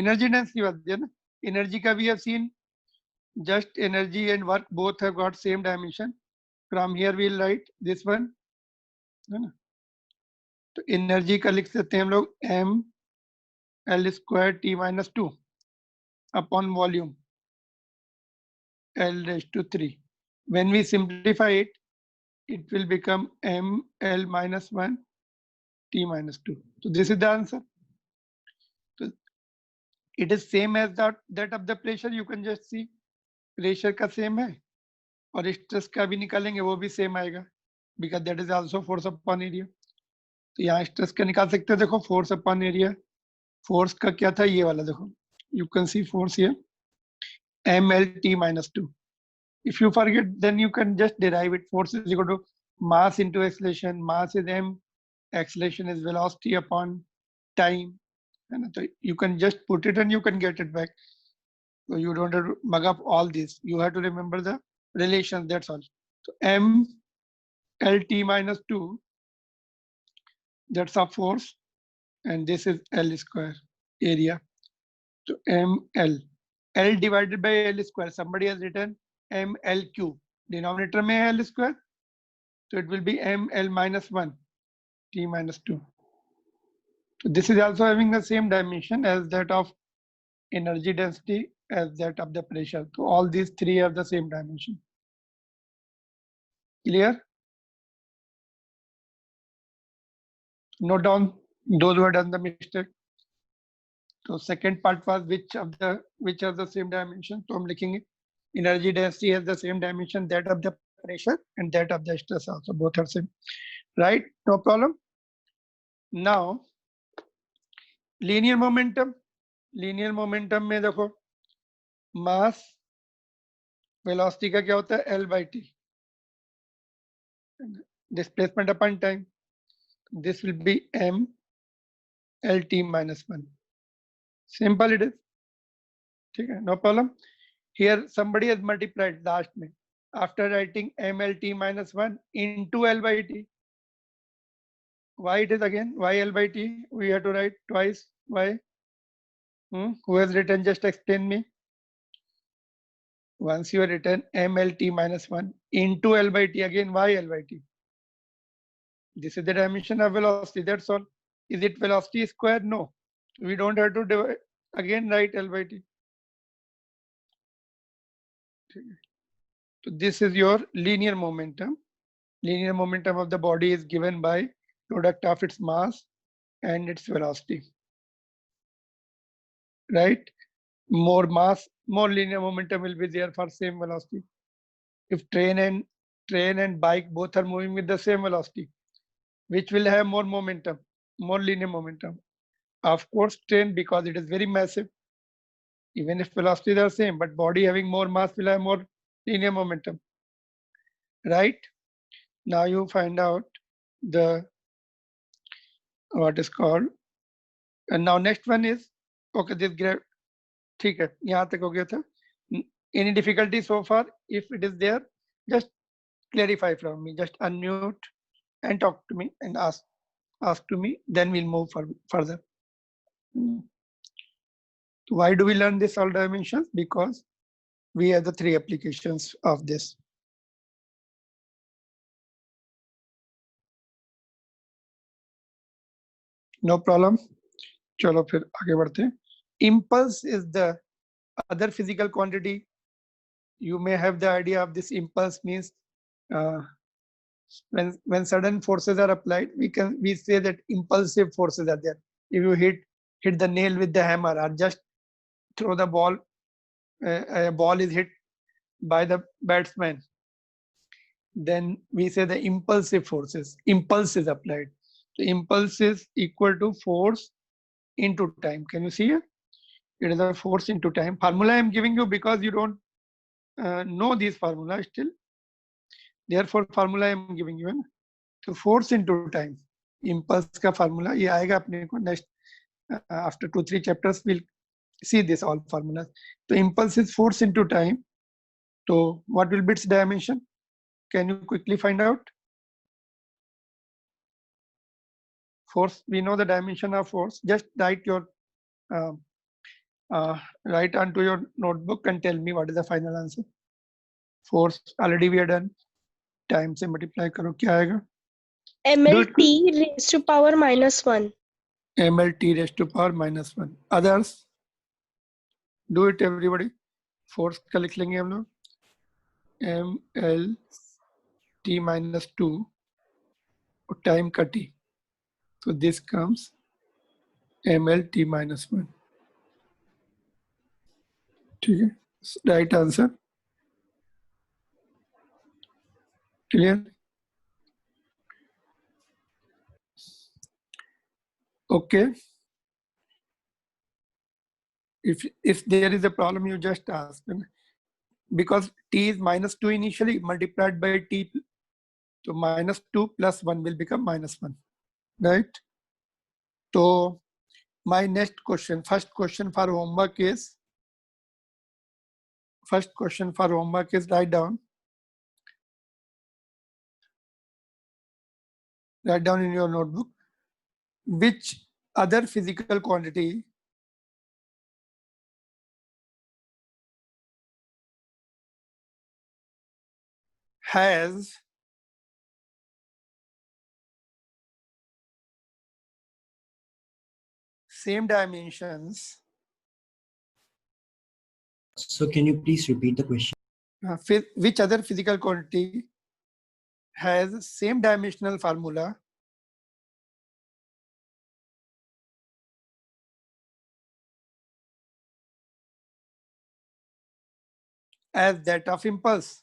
Energy density बात है ना, एनर्जी का भी have seen, just energy and work both have got same dimension. From here we'll write this one, है ना? तो एनर्जी का लिख सकते हैं हम लोग m l square t minus 2 upon volume l raised to 3. When we simplify it, it will become m l minus 1 t minus 2. So this is the answer. So it is same as that of the pressure. You can just see pressure का same है और stress का भी निकालेंगे वो भी same आएगा, because that is also force upon area. तो यहाँ स्ट्रेस का निकाल सकते हो, देखो फोर्स अपॉन एरिया, फोर्स का क्या था ये वाला, देखो you can see force here M L T minus 2. If you forget then you can just derive it. Force is equal to mass into acceleration, mass is M, acceleration is velocity upon time, है ना? तो you can just put it and you can get it back. So you don't have to mug up all this. You have to remember the relations. That's all. So m l t minus 2, that's a force, and this is L square area. So ML, L divided by L square. Somebody has written ML cube. Denominator में L square, so it will be ML minus 1 T minus 2. So this is also having the same dimension as that of energy density, as that of the pressure. So all these three have the same dimension. Clear? Note down those who have done the mistake. So second part was which are the same dimension. So I'm looking energy density has the same dimension, that of the pressure and that of the stress also, both are same, right? No problem. Now linear momentum में देखो mass velocity का क्या होता है L by T, displacement upon time, this will be M L T minus 1. Simple it is. ठीक है, no problem. Here somebody has multiplied last में after writing MLT minus 1 into L by T. Why it is again? Why L by T? We have to write twice. Why? Who has written? Just explain me. Once you have written MLT minus 1 into L by T, again why L by T? This is the dimension of velocity. That's all. Is it velocity square? No. We don't have to divide. Again write L by T. So this is your linear momentum. Linear momentum of the body is given by product of its mass and its velocity, right? More mass, more linear momentum will be there for same velocity. If train and bike both are moving with the same velocity, which will have more momentum, more linear momentum? Of course train, because it is very massive. Even if velocities are same, but body having more mass will have more linear momentum, right? Now you find out the what is called, and now next one is, okay, this graph, ठीक है, यहाँ तक हो गया था. Any difficulty so far? If it is there, just clarify from me. Just unmute and talk to me and ask to me. Then we'll move further. Why do we learn this all dimensions? Because we have the three applications of this. No problem. चलो फिर आगे बढ़ते हैं. Impulse is the other physical quantity. You may have the idea of this impulse means when sudden forces are applied, we say that impulsive forces are there. If you hit the nail with the hammer or just throw the ball, a ball is hit by the batsman, then we say the impulsive forces. Impulse is applied. So impulse is equal to force into time. Can you see it? It is a force into time. Formula I am giving you because you don't know these formula still. Therefore formula I am giving you. So force into time. Impulse का formula ये आएगा अपने को next after 2-3 chapters we'll see this all formulas. So impulse is force into time. So what will be its dimension? Can you quickly find out? Force, we know the dimension of force. Just write your write onto your notebook and tell me what is the final answer. Force already we are done. Time से multiply करो क्या आएगा? Do it. MLT raised to power -1. MLT raised to power -1. Others? Do it everybody. Force का लिख लेंगे हम लोग. MLT -2 और time का T. So this comes MLT -1. ठीक है. Right answer. Clear? Okay. If there is a problem, you just ask. Because T is -2 initially multiplied by T. So -2 plus 1 will become -1. Right? So my next question, first question for homework is write down in your notebook which other physical quantity has same dimensions. So can you please repeat the question? Which other physical quantity has same dimensional formula as that of impulse?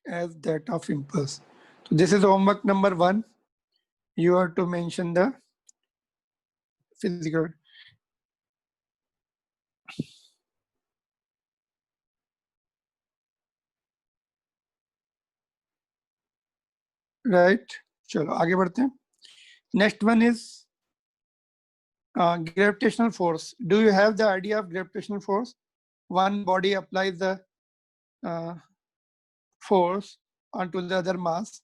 As that of impulse. So this is homework number 1. You have to mention the physical. Right. चलो आगे बढ़ते हैं. Next one is gravitational force. Do you have the idea of gravitational force? One body applies the force onto the other mass.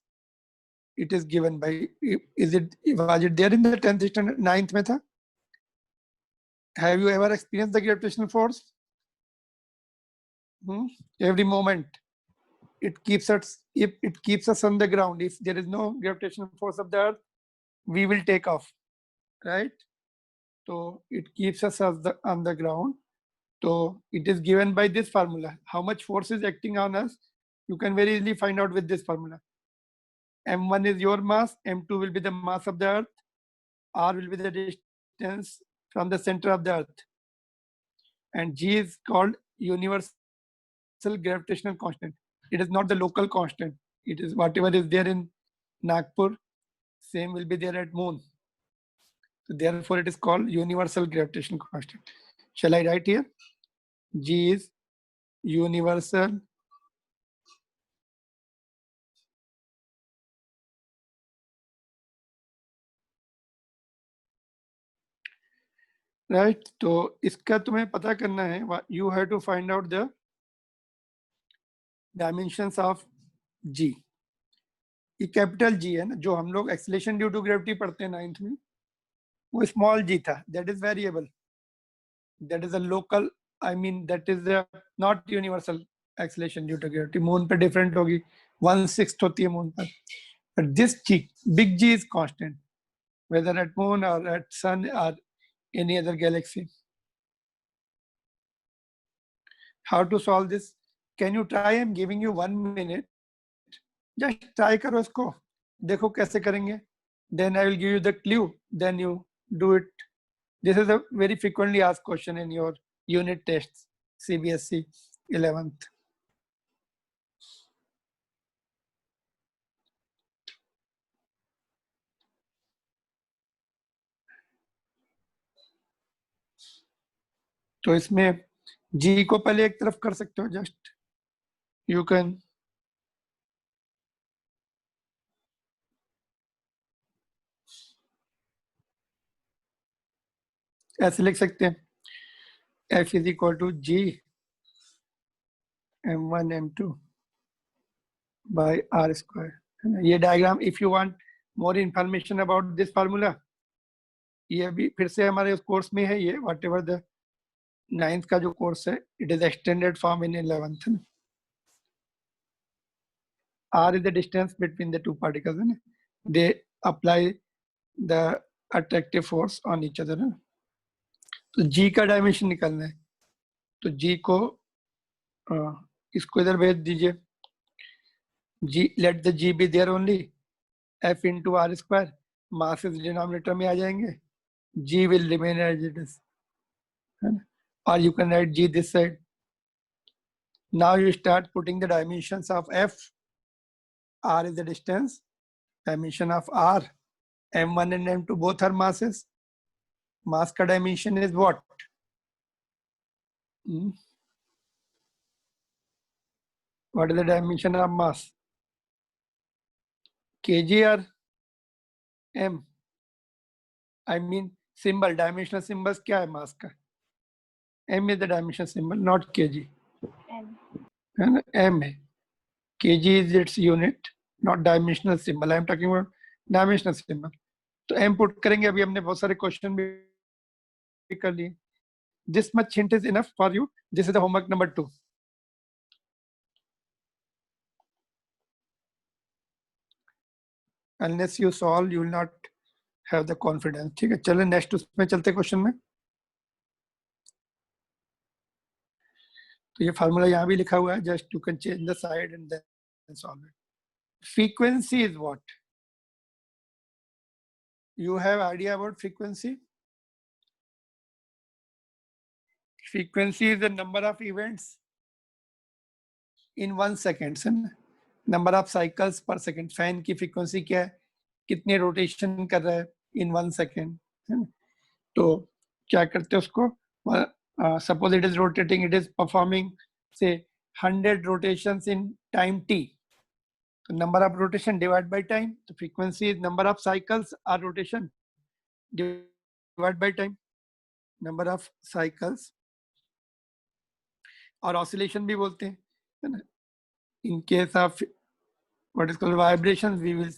It is given by, was it there in the 10th standard, 9th में था? Have you ever experienced the gravitational force? Every moment it keeps us, if it keeps us on the ground, if there is no gravitational force of the earth, we will take off, right? So it keeps us on the ground. So it is given by this formula. How much force is acting on us? You can very easily find out with this formula. M1 is your mass, M2 will be the mass of the earth, R will be the distance from the center of the earth, and G is called universal gravitational constant. It is not the local constant. It is whatever is there in Nagpur, same will be there at moon. So therefore it is called universal gravitational constant. Shall I write here? G is universal right? तो इसका तुम्हें पता करना है. You have to find out the dimensions of G. ये capital G है ना, जो हम लोग एक्सेलेरेशन ड्यू टू ग्रेविटी पढ़ते हैं 9th में, वो स्मॉल g था. That is variable, that is a local, I mean that is not universal acceleration due to gravity. Moon पे डिफरेंट होगी, 1/6 होती है मून पर. But this g, big G is constant whether at moon or at sun or any other galaxy. How to solve this? Can you try? I'm giving you 1 minute. Just try करो इसको, देखो कैसे करेंगे. Then I will give you the clue. Then you do it. This is a very frequently asked question in your unit tests, CBSE 11th. तो इसमें G को पहले एक तरफ कर सकते हो. Just you can ऐसे लिख सकते हैं. F is equal to G M1 M2 by r square. ये diagram, if you want more information about this formula, ये भी फिर से हमारे उस कोर्स में है, ये वट एवर द 9th का जो कोर्स है, it is extended form in 11th. r is the distance between the two particles, है ना? They apply the attractive force on each other, है ना? तो g का डायमेंशन निकालना है, तो g को इसको इधर भेज दीजिए. g, let the g be there only, f into r square, mass is denominator में आ जाएंगे, g will remain as it is, है ना? Or you can write g this side. Now you start putting the dimensions of f. R is the distance, dimension of r, m1 and m2 both are masses. Mass का dimension is what? What is the dimension of mass? kg or m? I mean symbol, dimensional symbols क्या है mass का? m is the dimensional symbol, not kg. M. M है. kg is its unit, not dimensional symbol. I am talking about dimensional symbol. तो m put करेंगे. अभी हमने बहुत सारे क्वेश्चन भी कर लिए. This much hint is enough for you. This is the homework number 2. Unless you solve, you will not have the confidence. ठीक है, चलो नेक्स्ट उसमें चलते क्वेश्चन में. तो ये फार्मूला यहाँ भी लिखा हुआ है, just you can change the side and then solve it. Frequency is what? You have idea about frequency? Frequency is the number of events in 1 second, number of cycles per second. Fan की frequency क्या है, कितने rotation कर रहा है इन 1 second, है ना? तो क्या करते हैं उसको, suppose it is rotating, it is performing say 100 rotations in time t. So number of rotation divided by time. The frequency is number of cycles or rotation divided by time. Number of cycles और oscillation भी बोलते हैं, है ना? In case of what is called vibrations, we will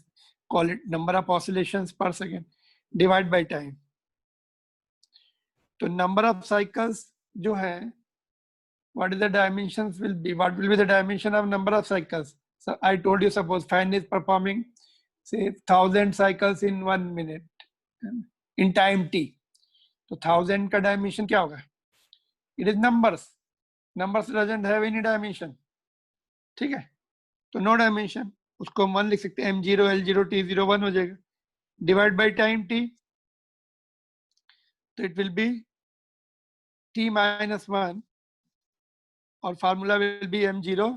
call it number of oscillations per second divided by time. तो number of cycles जो है, what is the dimensions will be? What will be the dimension of number of cycles? So I told you, suppose fan is performing say 1000 cycles in 1 minute in time t. तो 1000 का dimension क्या होगा? It is numbers. Numbers doesn't have any dimension. ठीक है, तो no dimension, उसको हम 1 लिख सकते हैं, m0 l0 t0 1 हो जाएगा. Divide by time t, तो it will be t minus 1, or formula will be m0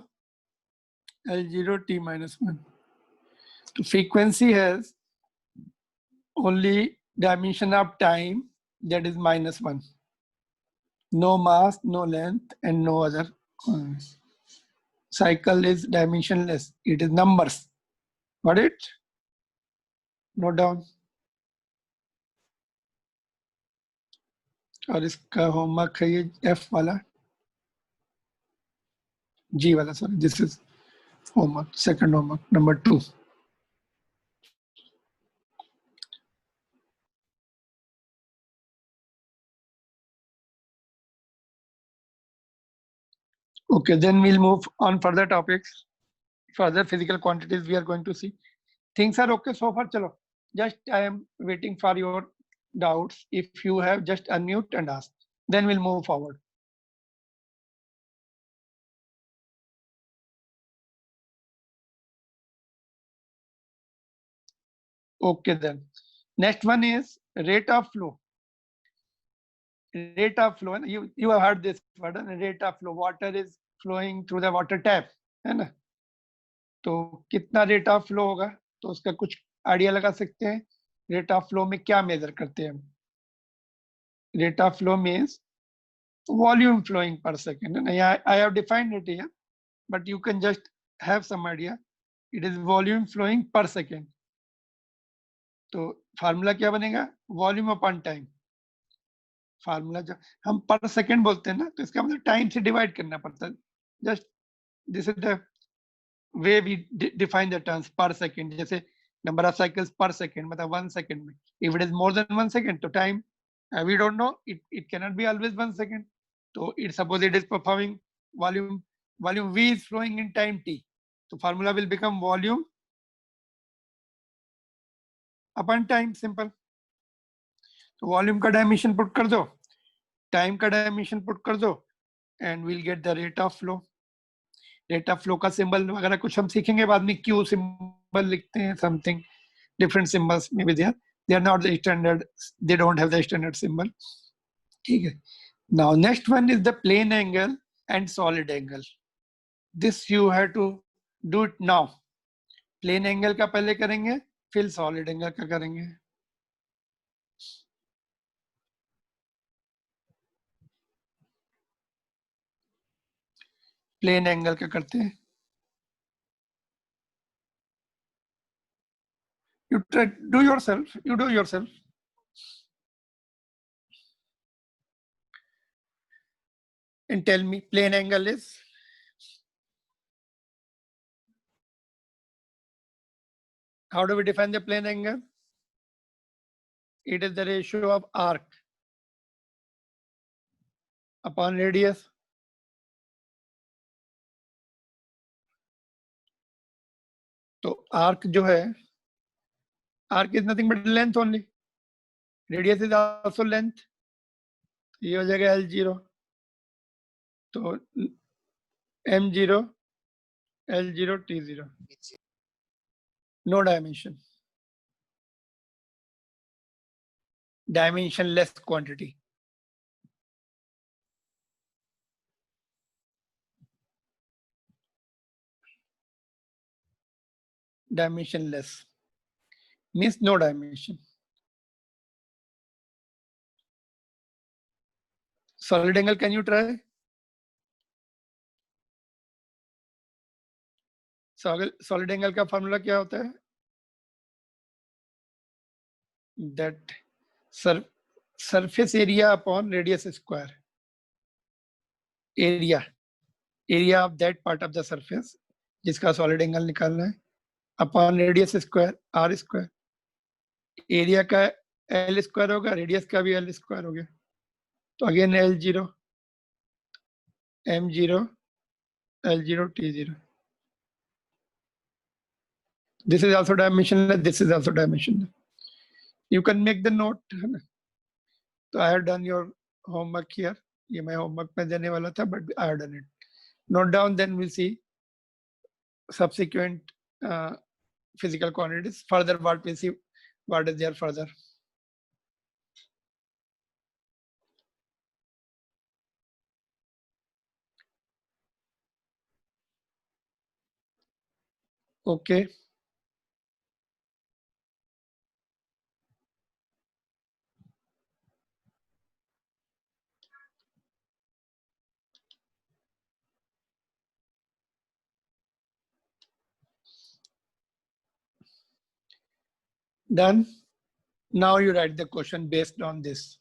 l0 t minus 1. So frequency has only dimension of time, that is -1. No mass, no length, and no other. Cycle is dimensionless. It is numbers. Got it? Note down. और इसका homework है ये F वाला, G वाला, sorry. This is homework, second homework, number 2. Okay, then we'll move on further topics. Further physical quantities we are going to see. Things are okay so far. Chalo, just I am waiting for your doubts. If you have, just unmute and ask. Then we'll move forward. Okay, then. Next one is rate of flow. Rate of flow. You have heard this word, rate of flow. Water is flowing through the water tap, है ना? तो कितना rate of flow होगा, तो उसका कुछ idea लगा सकते हैं. रेट ऑफ फ्लो में क्या मेजर करते हैं हम? Rate of flow means volume flowing per second. I have defined it here, but you can just have some idea. It is volume flowing per second. तो formula क्या बनेगा? Volume upon time. Formula जब हम पर second बोलते हैं ना, तो इसका मतलब टाइम से डिवाइड करना पड़ता है. Just this is the way we define the turns per second. जैसे number of cycles per second, मतलब 1 second में. If it is more than 1 second, तो time we don't know. It cannot be always 1 second. So it suppose it is performing volume V is flowing in time t. So formula will become volume upon time. Simple. So volume का dimension put कर दो, time का dimension put कर दो, and we'll get the rate of flow. Rate of flow का symbol वगैरह कुछ हम सीखेंगे बाद में, क्यू सिंबल लिखते हैं, something different symbols may be there, they are not the standard, they don't have the standard symbol. ठीक है. Now next one is the plane angle and solid angle. This you have to do it now. Plane angle का पहले करेंगे, फिर solid angle का करेंगे. Plane angle का करते हैं. You try, do yourself. You do yourself. And tell me, plane angle is? How do we define the plane angle? It is the ratio of arc upon radius. तो arc जो है, arc is nothing but length only. Radius is also length. ये हो जाएगा L0. तो M0, L0, T0. No dimension. Dimensionless quantity. Dimensionless means no dimension. Solid angle, can you try? Solid angle का formula क्या होता है? That surface area upon radius square. Area of that part of the surface जिसका solid angle निकालना है, upon radius square, r square. Area का l square होगा, radius का भी l square हो गया. तो again L0, M0, L0, T0. This is also dimensionless. This is also dimensionless. You can make the note. So I have done your homework here. ये मैं homework में देने वाला था, but I have done it. Note down, then we'll see subsequent physical quantities. Further, what we'll see, what is there further. Okay. Done. Now you write the question based on this.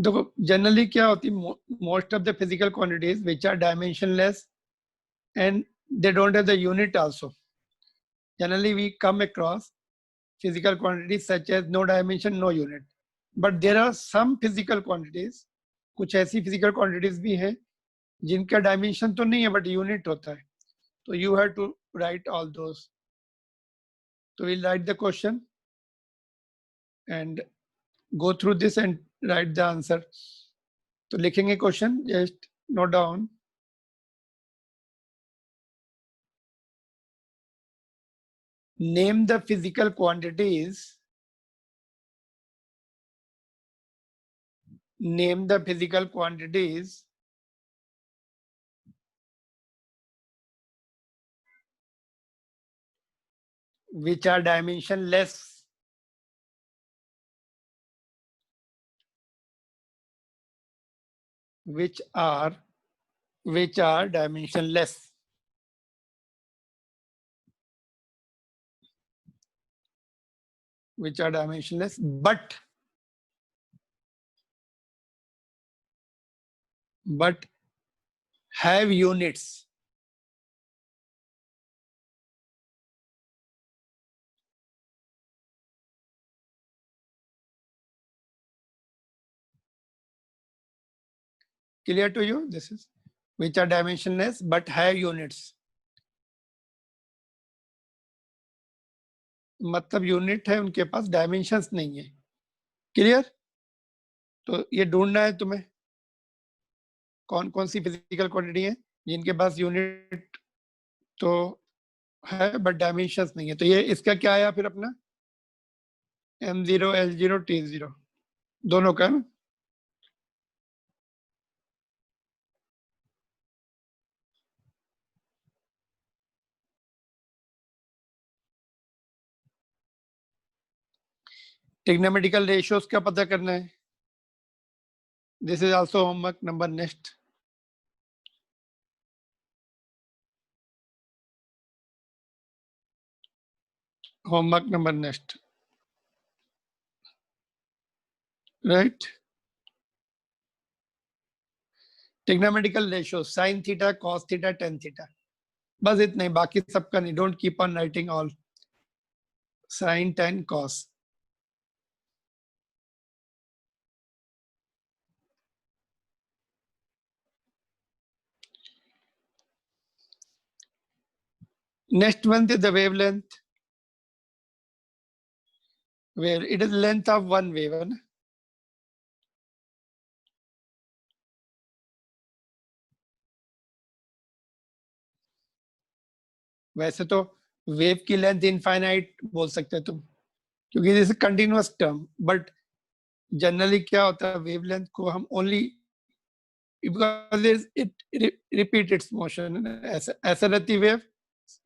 देखो generally क्या होती है, most of the physical quantities which are dimensionless and they don't have the unit also. Generally we come across physical quantities such as no dimension, no unit. But there are some physical quantities, कुछ ऐसी physical quantities भी हैं जिनका dimension तो नहीं है but unit होता है. So you have to write all those. So we'll write the question and go through this and write the answer. तो लिखेंगे question, just note down. Name the physical quantities. Name the physical quantities which are dimensionless. Which are dimensionless. Which are dimensionless, but have units. Clear to you? This is which are dimensionless but have units. मतलब unit है उनके पास, dimensions नहीं है. Clear? तो ये ढूंढना है तुम्हें कौन कौन सी फिजिकल क्वांटिटी है जिनके पास यूनिट तो है बट डायमेंशंस नहीं है. तो ये इसका क्या आया फिर अपना m0 l0 t0 दोनों का ना. ट्रिग्नोमेट्रिकल रेशियोज का पता करना है. This is also homework number next. Homework number next, right. Trigonometrical ratio sine theta cos theta tan theta, बस इतना ही, बाकी सबका नहीं. डोंट कीप ऑन राइटिंग ऑल. Sine tan cos. Next one is the wavelength, where it is length of one wave. है ना? वैसे तो वेव की लेंथ इनफाइनाइट बोल सकते हैं तुम, क्योंकि this continuous term. But generally क्या होता है, वेव लेंथ को हम only because it repeat its motion. ऐसा रहती wave.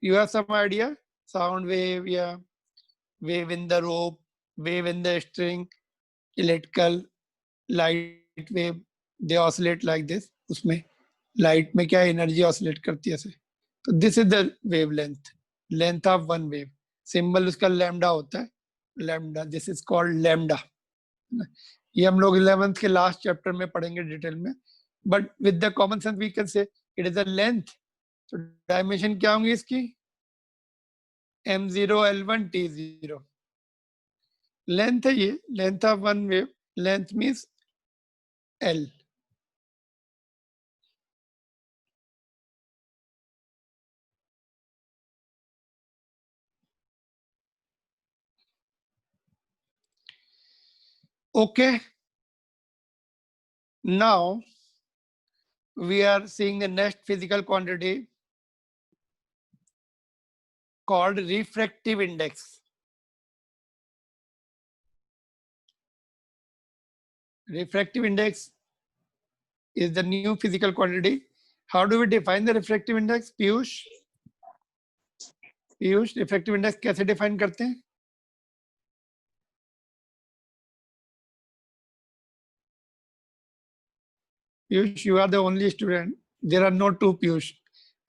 You have some idea? Sound wave या wave in the rope, wave in the string, electrical, light wave, they oscillate like this. उसमें light में क्या energy oscillate करती है ऐसे. तो this is the wave length, length of one wave. Symbol उसका lambda होता है, lambda. This is called lambda. ये हम लोग 11th के लास्ट चैप्टर में पढ़ेंगे डिटेल में. But with the common sense we can say it is a length. तो डायमेंशन क्या होंगी इसकी, m0 l1 t0. लेंथ है ये, length of one wave. Length means l. Okay. Now we are seeing the next physical quantity called refractive index. Refractive index is the new physical quantity. How do we define the refractive index, Piyush? Piyush, refractive index कैसे define करते हैं? Piyush, you are the only student. There are no two Piyush.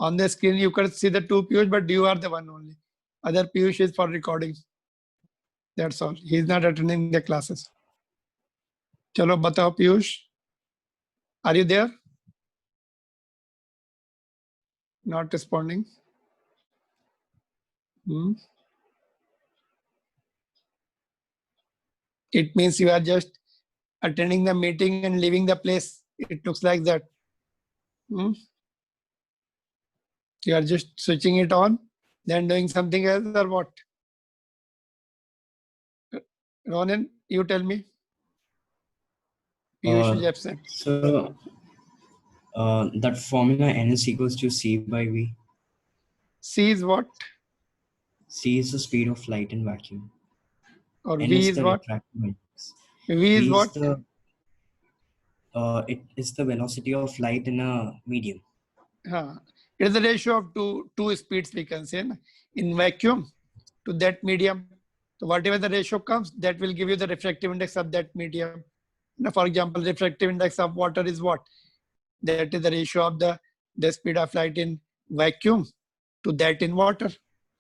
On the screen you can see the two Piyush, but you are the one only. Other Piyush is for recording. That's all. He is not attending the classes. चलो बताओ Piyush. Are you there? Not responding. It means you are just attending the meeting and leaving the place. It looks like that. You are just switching it on, then doing something else, or what? Ronan, you tell me. Piyush is absent. So that formula n is equals to c by v. C is what? C is the speed of light in vacuum. Or N V is is the what? refractive index. V is what? It is the velocity of light in a medium. It is the ratio of two speeds, we can say, in vacuum to that medium. So whatever the ratio comes, that will give you the refractive index of that medium. Now, for example, refractive index of water is what? That is the ratio of the speed of light in vacuum to that in water.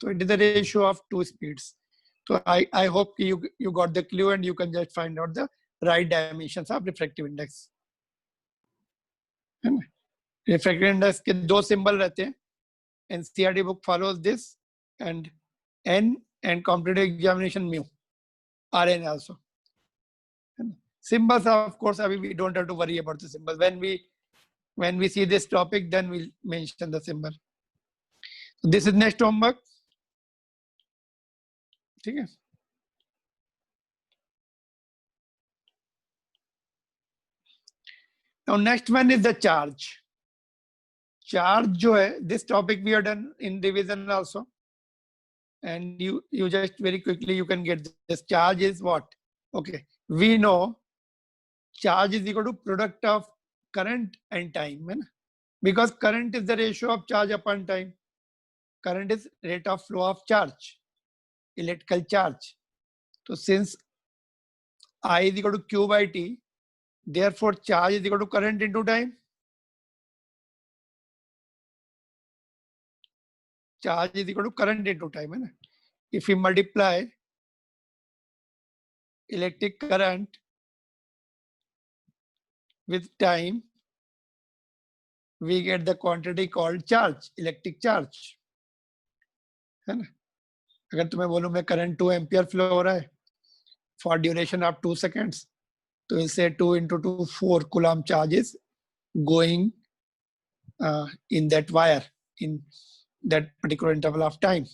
So it is the ratio of two speeds. So I hope you got the clue and you can just find out the right dimensions of refractive index. Refractive index के दो symbol रहते हैं. NCERT book follows this, and N and competitive examination mu, RN also. Symbols, of course, we don't have to worry about the symbols. When we When we see this topic, then we'll mention the symbol. So this is next homework. ठीक है? Now next one is the charge. Charge जो है, this topic we have done in revision also. And you just very quickly you can get this. Charge is what? Okay, we know charge is equal to product of current and time, है ना? Because current is the ratio of charge upon time. Current is rate of flow of charge, electrical charge. So since I is equal to Q by T, therefore charge is equal to current into time. Charge is equal to current into time, है ना? If we multiply electric current with time, we get the quantity called charge, electric charge, है ना? अगर तुम्हें बोलूं मैं current 2 ampere flow हो रहा है for duration of 2 seconds, तो we'll say 2 into 2, 4 coulomb charge is going in that wire in that particular interval of time.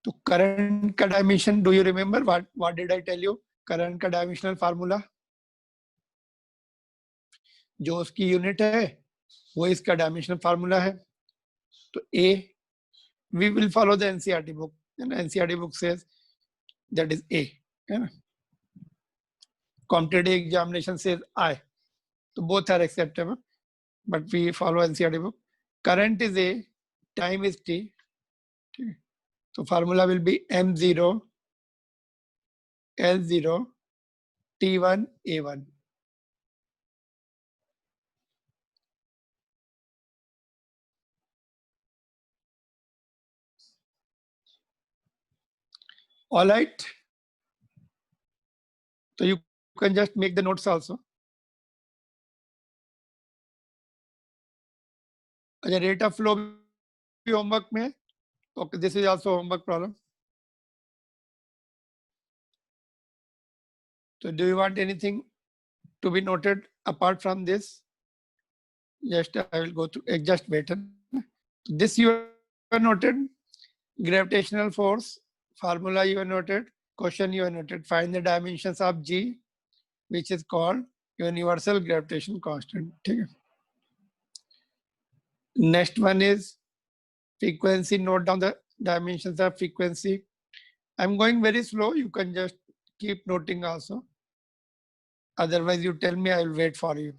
तो current का dimension, do you remember what did I tell you? Current का dimensional formula, जो उसकी unit है वो इसका dimensional formula है. तो A, we will follow the NCERT book, and NCERT book says that is A, है ना? Competitive examination says I. So both are acceptable, but we follow NCERT book. Current is A, time is T. Okay. So formula will be M0 L0 T1 A1. All right. So you can just make the notes also. अच्छा, rate of flow भी homework में है. Okay, this is also homework problem. So do you want anything to be noted apart from this? Just I will go through, just wait. This you have noted, gravitational force, formula you have noted, question you have noted, find the dimensions of G, which is called universal gravitation constant. Next one is frequency, note down the dimensions of frequency. I'm going very slow, you can just keep noting also. Otherwise you tell me, I will wait for you.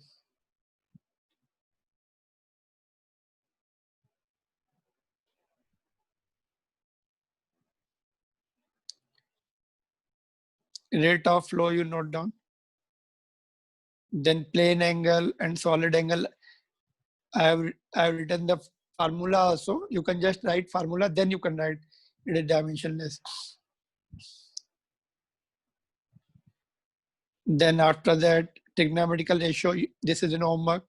Rate of flow you note down. Then plane angle and solid angle. I have written the formula also. You can just write formula, then you can write it is dimensionless. Then after that, trigonometrical ratio, this is an homework.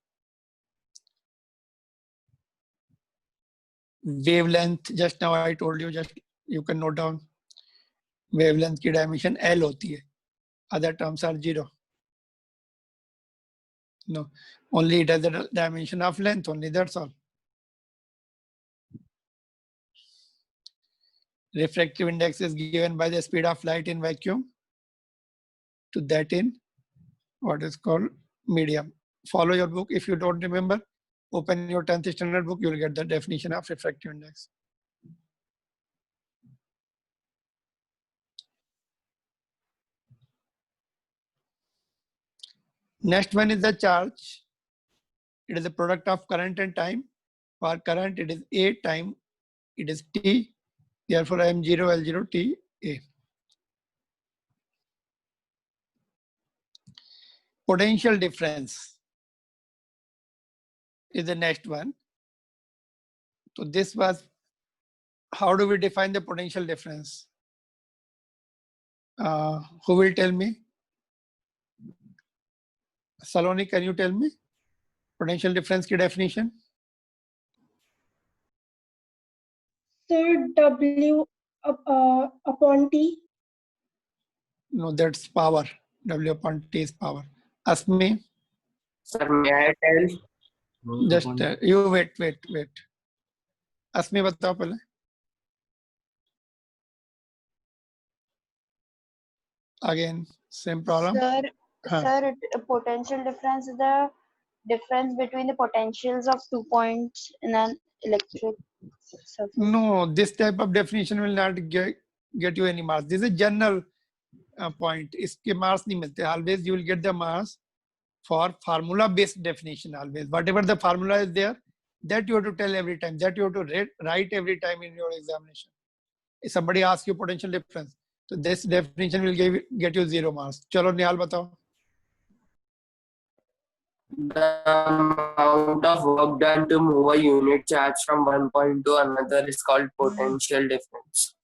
Wavelength, just now I told you, just you can note down. Wavelength की dimension L होती है. Other terms are 0. No, only it has a dimension of length only, that's all. Refractive index is given by the speed of light in vacuum to that in what is called medium. Follow your book. If you don't remember, open your 10th standard book, you will get the definition of refractive index. Next one is the charge. It is a product of current and time. For current, it is A, time, it is T. Therefore, M0, L0, T, A. Potential difference is the next one. So this was, how do we define the potential difference? Who will tell me? Saloni, can you tell me? Potential difference की definition? Sir, W upon T. No, that's power. W upon T is power. Asmi? Sir, may I tell? Just you wait. अस्मी बताओ पहले. Again, same problem. Sir, Huh. sir, potential difference is the difference between the potentials of 2 points in an electric surface. No, this type of definition will not get you any marks. This is a general point. इसके marks नहीं मिलते. Always you will get the marks for formula based definition. Always whatever the formula is there, that you have to tell every time. That you have to write every time in your examination. If somebody asks you potential difference, so this definition will get you 0 marks. चलो निहाल बताओ. The amount of work done to move a unit charge from one point to another is called potential difference.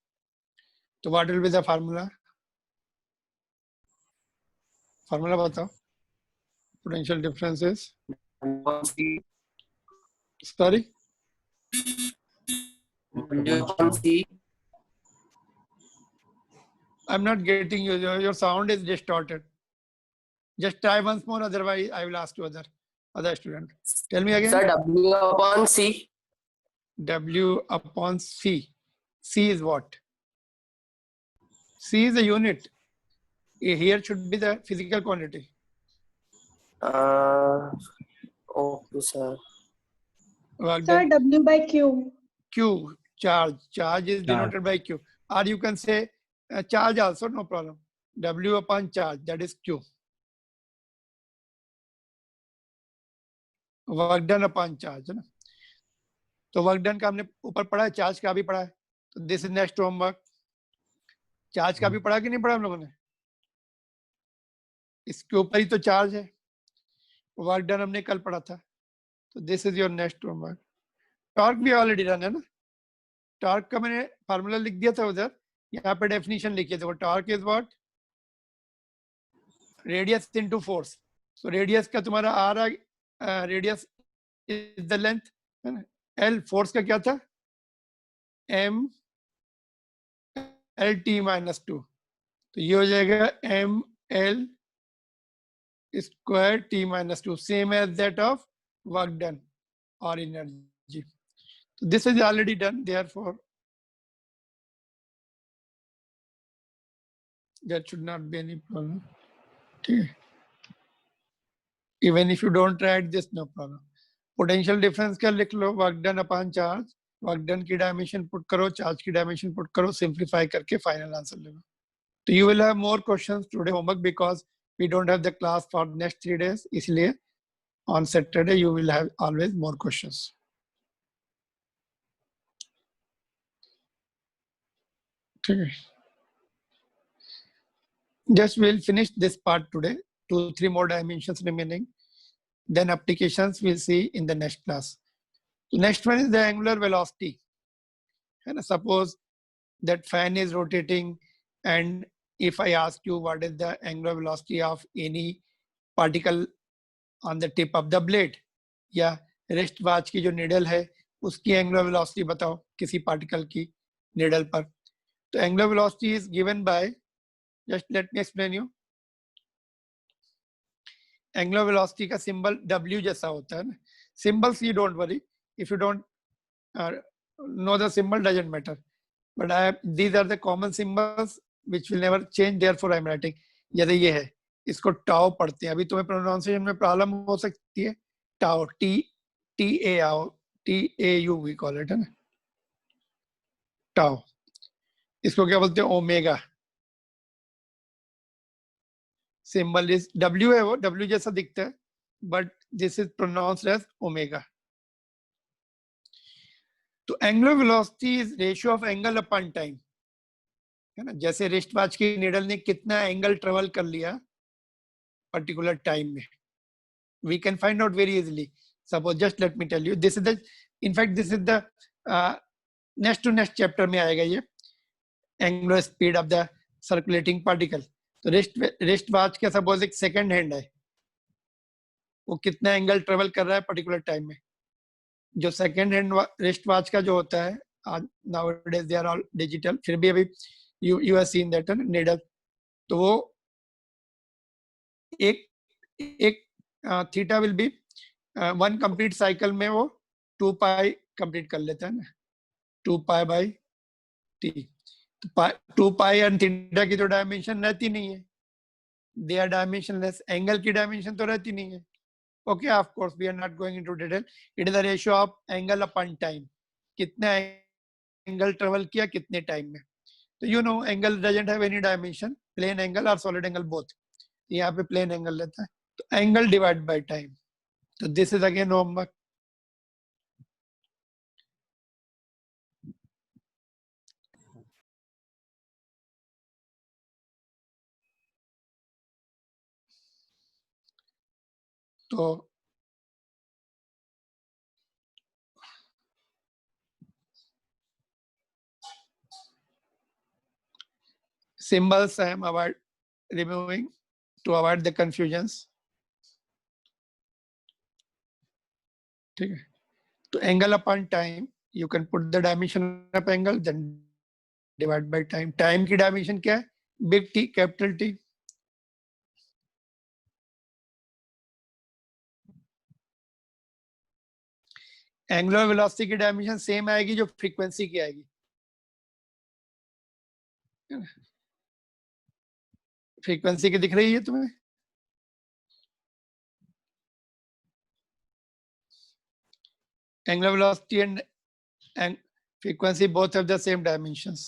So what will be the formula? Formula बताओ. Potential difference is. Sorry. W/C. I'm not getting you. Your sound is distorted. Just try once more, otherwise I will ask you other student. Tell me again. Sir, W/C. W upon C. C is what? C is a unit. Here should be the physical quantity. Okay, sir. Work Sir, done. W by Q. Q, charge. Charge is denoted by Q. Or you can say charge also, no problem. W upon charge, that is Q. Work done upon charge है ना. तो work done का हमने ऊपर पढ़ा है, charge का भी पढ़ा है. तो this is next homework. Charge का भी पढ़ा कि नहीं पढ़ा हम लोगों ने? इसके ऊपर ही तो चार्ज है. वर्क डन हमने कल पढ़ा था. तो this is your next homework. Torque भी ऑलरेडी डन है ना. टॉर्क का मैंने फार्मूला लिख दिया था उधर. यहाँ पे डेफिनेशन लिखिए थे. वो torque is what? Radius into force. So radius का तुम्हारा आ रहा, रेडियस इज द लेंथ है ना. एल फोर्स का क्या था? M L T minus 2. तो ये हो जाएगा M L square T minus 2, same as that of work done और energy. So this is already done, therefore there should not be any problem. Okay. Even if you don't write this, no problem. Potential difference का लिख लो. work done upon charge. work done की dimension put करो, charge की dimension put करो, simplify करके final answer ले लो. So you will have more questions today homework because we don't have the class for next 3 days. इसलिए on Saturday you will have always more questions. Okay. Just we'll finish this part today. 2-3 more dimensions remaining. Then applications we'll see in the next class. The next one is the angular velocity. And suppose that fan is rotating, and if I ask you what is the angular velocity of any particle on the tip of the blade, या wrist watch की जो needle है उसकी angular velocity बताओ किसी particle की needle पर. तो angular velocity is given by, just let me explain you. Angular velocity का symbol W जैसा होता है ना. Symbols you don't worry. If you don't know the symbol, doesn't matter. But these are the common symbols which will never change. Therefore I am writing. जैसे ये है, इसको tau पढ़ते हैं. अभी तुम्हें प्रोनाउंसिएशन में प्रॉब्लम हो सकती है. Tau, TAU we call it है ना. टाउ. इसको क्या बोलते हैं? ओमेगा. सिंबल इज W है, वो W जैसा दिखता है, but this is pronounced as omega. तो angular velocity is ratio of angle upon time है ना. जैसे रिस्ट वॉच की नीडल ने कितना एंगल ट्रेवल कर लिया पर्टिकुलर टाइम में, we can find out very easily. Suppose just let me tell you, this is the, in fact this is the next to next chapter में आएगा ये, angular speed of the circulating particle. तो wrist watch का suppose एक second hand है, वो कितना angle travel कर रहा है पर्टिकुलर टाइम में. जो सेकंड हैंड रिस्ट वॉच का जो होता है, nowadays they are all digital, फिर भी अभी you have seen that needle. तो वो एक theta will be 1 complete cycle में वो 2 पाई कंप्लीट कर लेता है ना, 2 पाई बाई टी। तो 2 पाई एंड थीटा की तो डायमेंशन रहती नहीं है, दे आर डायमेंशनलेस। एंगल की डायमेंशन तो रहती नहीं है। Okay, of course we are not going into detail, it is the ratio of angle upon time, कितना एंगल ट्रेवल किया कितने टाइम में। तो you know angle doesn't have any dimension, plane angle और सॉलिड एंगल बोथ। यहाँ पे plane angle लेता है, तो एंगल डिवाइड बाय टाइम। तो दिस इज अगेन होमवर्क। तो symbols I am removing to avoid the confusions. ठीक है, तो angle upon time, you can put the dimension of angle then divide by time. Time की dimension क्या है? Big T, capital T. Angular velocity की dimension same आएगी जो frequency की आएगी। फ्रीक्वेंसी की दिख रही है तुम्हें? Angular velocity and frequency both have the same dimensions,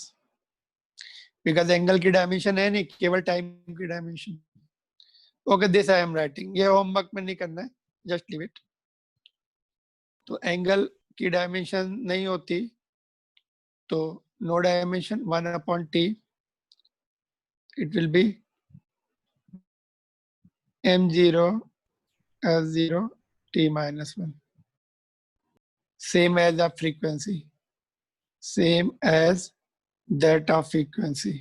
because angle की dimension है नहीं, केवल time की dimension। Okay, this I am writing, ये homework में नहीं करना है, just leave it। तो angle की dimension नहीं होती तो no dimension, 1 upon t, it will be m0 s0 t minus 1, same as the frequency, same as that of frequency।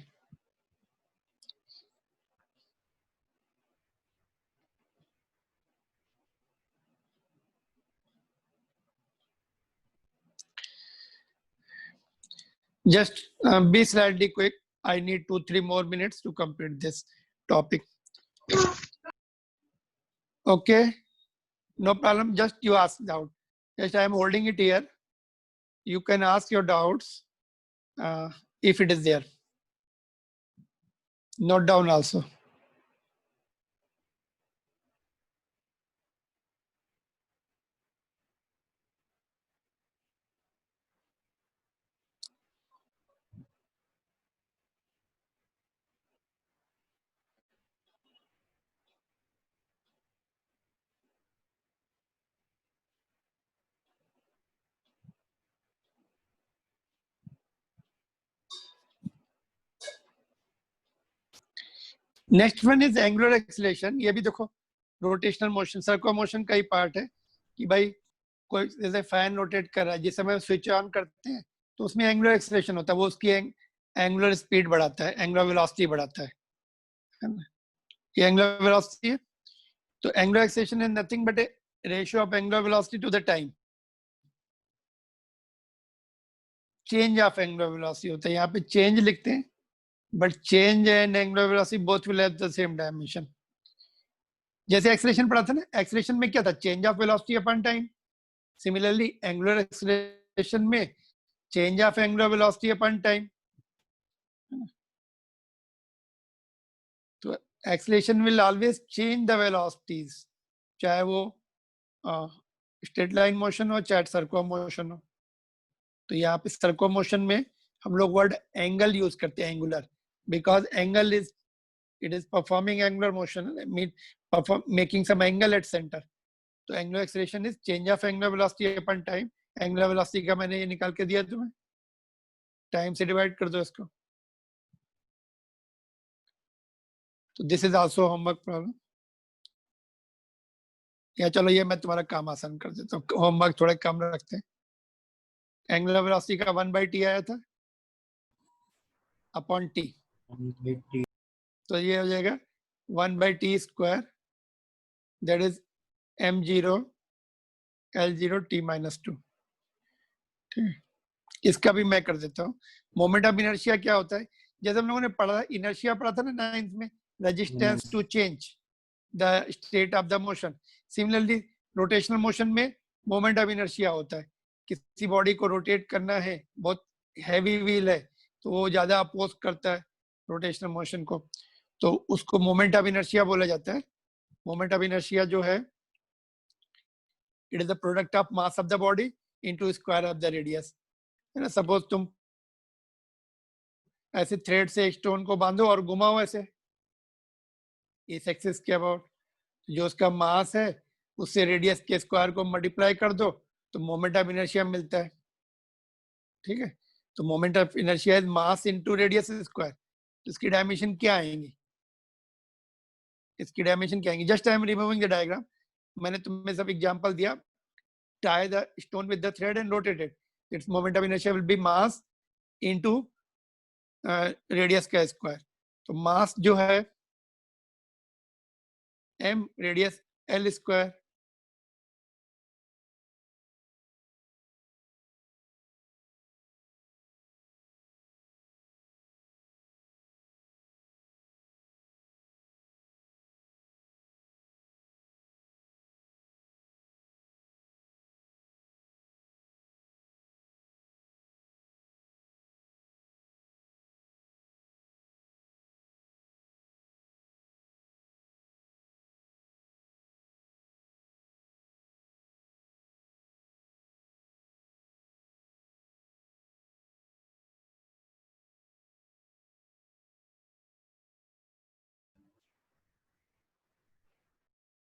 Just be slightly quick. I need 2-3 more minutes to complete this topic. Okay, no problem. Just you ask doubt. Just I am holding it here. You can ask your doubts if it is there. Note down also. Next one is angular acceleration. ये भी देखो rotational motion, circular motion का ही part है कि भाई कोई जैसे fan rotate कर रहा है, जिस समय स्विच ऑन करते हैं तो उसमें एंगुलर एक्सीलरेशन होता है, वो उसकी एंगुलर स्पीड बढ़ाता है, एंगुलर वेलोसिटी बढ़ाता है ना। ये एंगुलर वेलोसिटी है। तो angular acceleration is nothing but a ratio of angular velocity to the time. Change of angular velocity होता है, यहाँ पे चेंज लिखते हैं, but change and angular velocity both will have the same dimension। जैसे acceleration पढ़ा था ना, एक्सीलरेशन में क्या था? Change of velocity upon time. Similarly angular acceleration में change of angular velocity upon time. तो acceleration will always change the velocities, चाहे वो स्ट्रेट लाइन मोशन हो चाहे सर्कुलर मोशन हो। तो यहाँ पे सर्कुलर मोशन में हम लोग वर्ड एंगल यूज करते हैं, angular, because angle is, it is performing angular motion, making some angle at center। तो angular acceleration is change of angular velocity upon time। angular velocity का मैंने ये निकाल के दिया तुम्हें, टाइम से डिवाइड कर दो इसको। तो this is also homework problem. या चलो ये मैं तुम्हारा काम आसान कर देता हूँ, होमवर्क थोड़ा कम रखते हैं। एंगुलर वेलोसिटी का 1/t आया था अपॉन t, तो ये हो जाएगा 1/t square, that is m0 L0 t minus 2। ठीक है, इसका भी मैं कर देता हूँ। मोमेंट ऑफ इनर्शिया क्या होता है? जैसे हम लोगों ने पढ़ा, इनर्शिया पढ़ा था ना 9th में, resistance to change. The state of the motion. Similarly rotational motion में मोमेंट ऑफ इनर्शिया होता है. किसी बॉडी को रोटेट करना है, बहुत हैवी व्हील है तो वो ज्यादा अपोज करता है रोटेशनल मोशन को, तो उसको मोमेंट ऑफ इनर्शिया बोला जाता है. मोमेंट ऑफ इनर्शिया जो है, it is the product of mass of the body into square of the radius. है ना, सपोज तुम ऐसे थ्रेड से एक स्टोन को बांधो और घुमाओ ऐसे इस एक्सिस के अबाउट, जो उसका मास है उससे रेडियस के स्क्वायर को मल्टीप्लाई कर दो तो मोमेंट ऑफ इनर्शिया मिलता है. ठीक है, तो moment of inertia is mass into radius square. तो इसकी डायमेंशन क्या आएंगी, इसकी डायमेंशन क्या आएंगी? Just I am removing the diagram. मैंने तुम्हें सब एग्जांपल दिया. tie the stone with the thread and rotate it. Its moment of inertia will be mass into radius का square. तो mass जो है m रेडियस l स्क्वायर